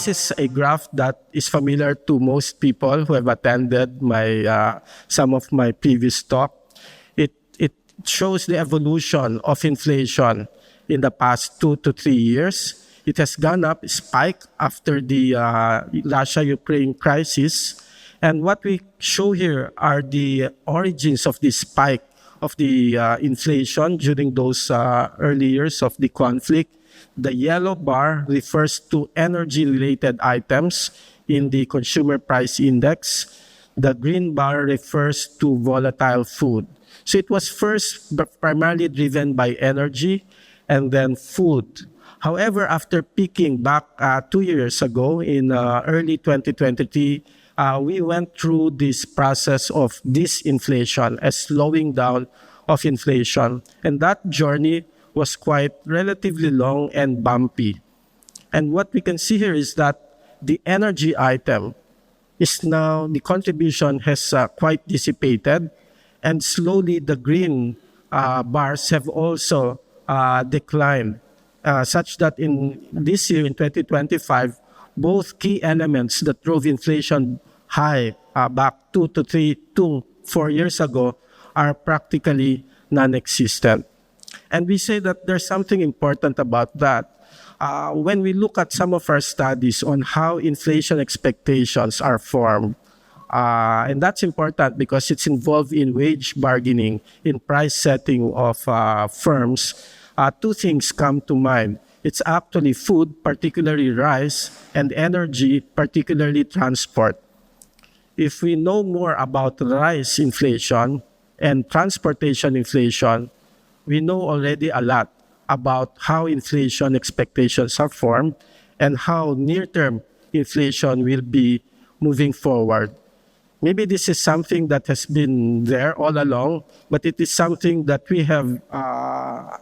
This is a graph that is familiar to most people who have attended some of my previous talk. It shows the evolution of inflation in the past 2 to 3 years. It has gone up, spiked after the Russia-Ukraine crisis. And what we show here are the origins of this spike of the inflation during those early years of the conflict. The yellow bar refers to energy-related items in the consumer price index. The green bar refers to volatile food. So it was first primarily driven by energy and then food. However, after peaking back 2 years ago in early 2023, we went through this process of disinflation, a slowing down of inflation. And that journey was quite relatively long and bumpy. And what we can see here is that the energy item is now, the contribution has quite dissipated, and slowly the green bars have also declined, such that in this year, in 2025, both key elements that drove inflation high back 4 years ago are practically non-existent. And we say that there's something important about that. When we look at some of our studies on how inflation expectations are formed, and that's important because it's involved in wage bargaining, in price setting of firms, two things come to mind. It's actually food, particularly rice, and energy, particularly transport. If we know more about rice inflation and transportation inflation, we know already a lot about how inflation expectations are formed and how near-term inflation will be moving forward. Maybe this is something that has been there all along, but it is something that we have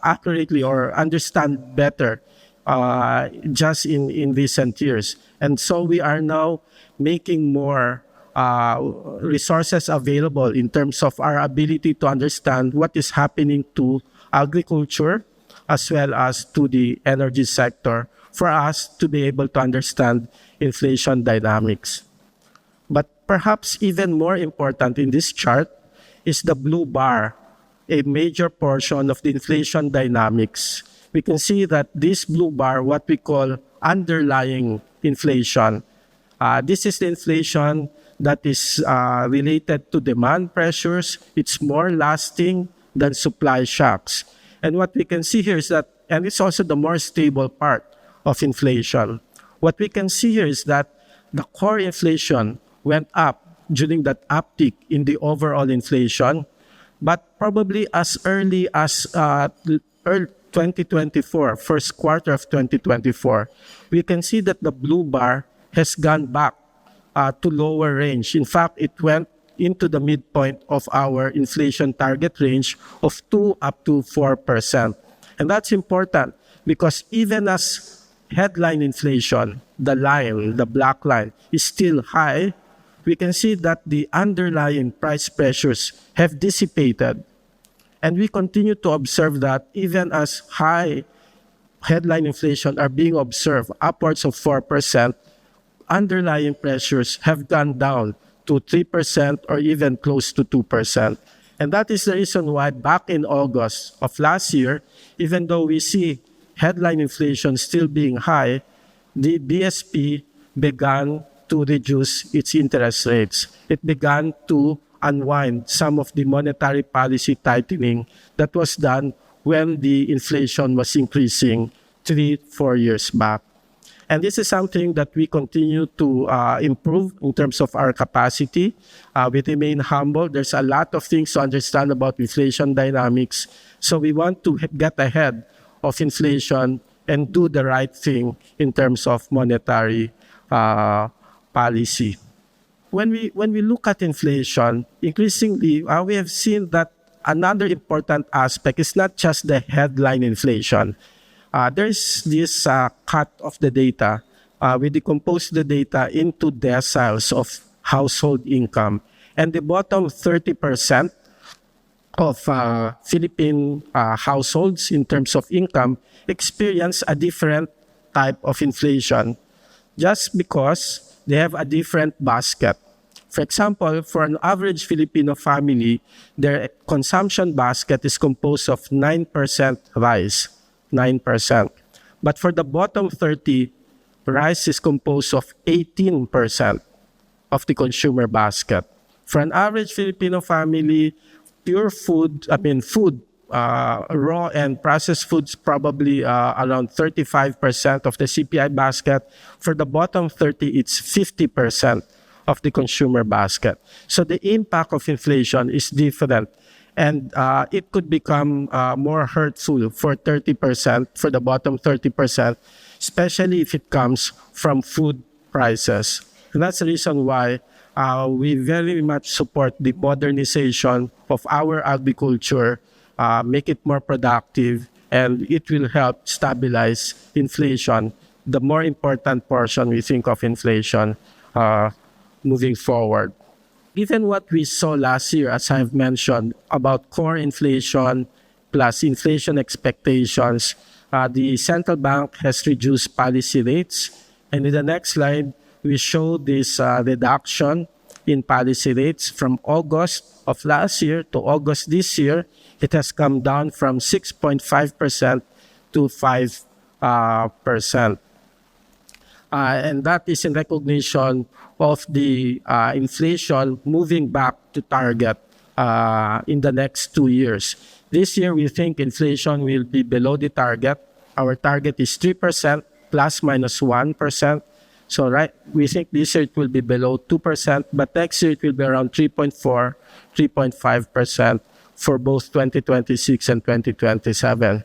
accurately or understand better just in recent years. And so we are now making more resources available in terms of our ability to understand what is happening to agriculture as well as to the energy sector for us to be able to understand inflation dynamics. But perhaps even more important in this chart is the blue bar, a major portion of the inflation dynamics. We can see that this blue bar, what we call underlying inflation, this is the inflation that is related to demand pressures. It's more lasting than supply shocks. And what we can see here is that, and it's also the more stable part of inflation. What we can see here is that the core inflation went up during that uptick in the overall inflation, but probably as early as 2024, first quarter of 2024, we can see that the blue bar has gone back to lower range. In fact, it went into the midpoint of our inflation target range of 2 up to 4%. And that's important because even as headline inflation, the line, the black line, is still high, we can see that the underlying price pressures have dissipated. And we continue to observe that even as high headline inflation are being observed, upwards of 4%, underlying pressures have gone down to 3% or even close to 2%. And that is the reason why back in August of last year, even though we see headline inflation still being high, the BSP began to reduce its interest rates. It began to unwind some of the monetary policy tightening that was done when the inflation was increasing 3-4 years back. And this is something that we continue to improve in terms of our capacity. We remain humble. There's a lot of things to understand about inflation dynamics. So we want to get ahead of inflation and do the right thing in terms of monetary policy. When we look at inflation, increasingly, we have seen that another important aspect is not just the headline inflation. There's this cut of the data. We decompose the data into deciles of household income. And the bottom 30% of Philippine households in terms of income experience a different type of inflation. just because they have a different basket. For example, for an average Filipino family, their consumption basket is composed of 9% rice, 9%. But for the bottom 30, rice is composed of 18% of the consumer basket. For an average Filipino family, pure food, raw and processed foods probably around 35% of the CPI basket. For the bottom 30, it's 50% of the consumer basket. So the impact of inflation is different. And it could become more hurtful for 30%, for the bottom 30%, especially if it comes from food prices. And that's the reason why we very much support the modernization of our agriculture, make it more productive, and it will help stabilize inflation, the more important portion we think of inflation moving forward. Given what we saw last year, as I've mentioned, about core inflation plus inflation expectations, the central bank has reduced policy rates. And in the next slide, we show this reduction in policy rates from August of last year to August this year. It has come down from 6.5% to 5%. And that is in recognition of the inflation moving back to target in the next 2 years. This year, we think inflation will be below the target. Our target is 3% plus minus 1%. So we think this year it will be below 2%, but next year it will be around 3.4, 3.5% for both 2026 and 2027.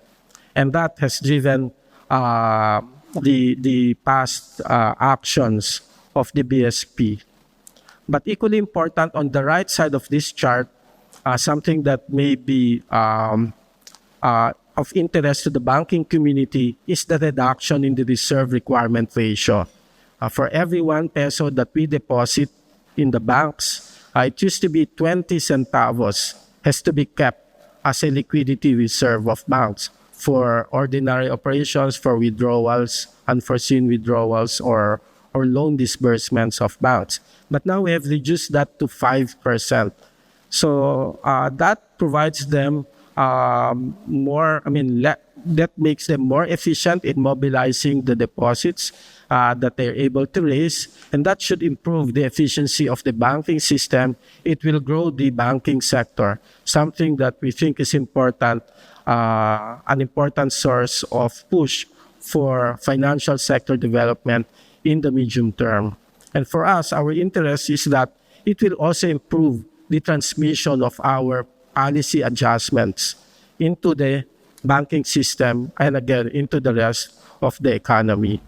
And that has driven the past actions of the BSP. But equally important, on the right side of this chart, something that may be of interest to the banking community is the reduction in the reserve requirement ratio. For every 1 peso that we deposit in the banks, it used to be 20 centavos has to be kept as a liquidity reserve of banks for ordinary operations, for withdrawals, unforeseen withdrawals, or loan disbursements of banks. But now we have reduced that to 5%. So that provides them that makes them more efficient in mobilizing the deposits that they're able to raise, and that should improve the efficiency of the banking system. It will grow the banking sector, something that we think is important, an important source of push for financial sector development in the medium term. And for us, our interest is that it will also improve the transmission of our policy adjustments into the banking system and again into the rest of the economy.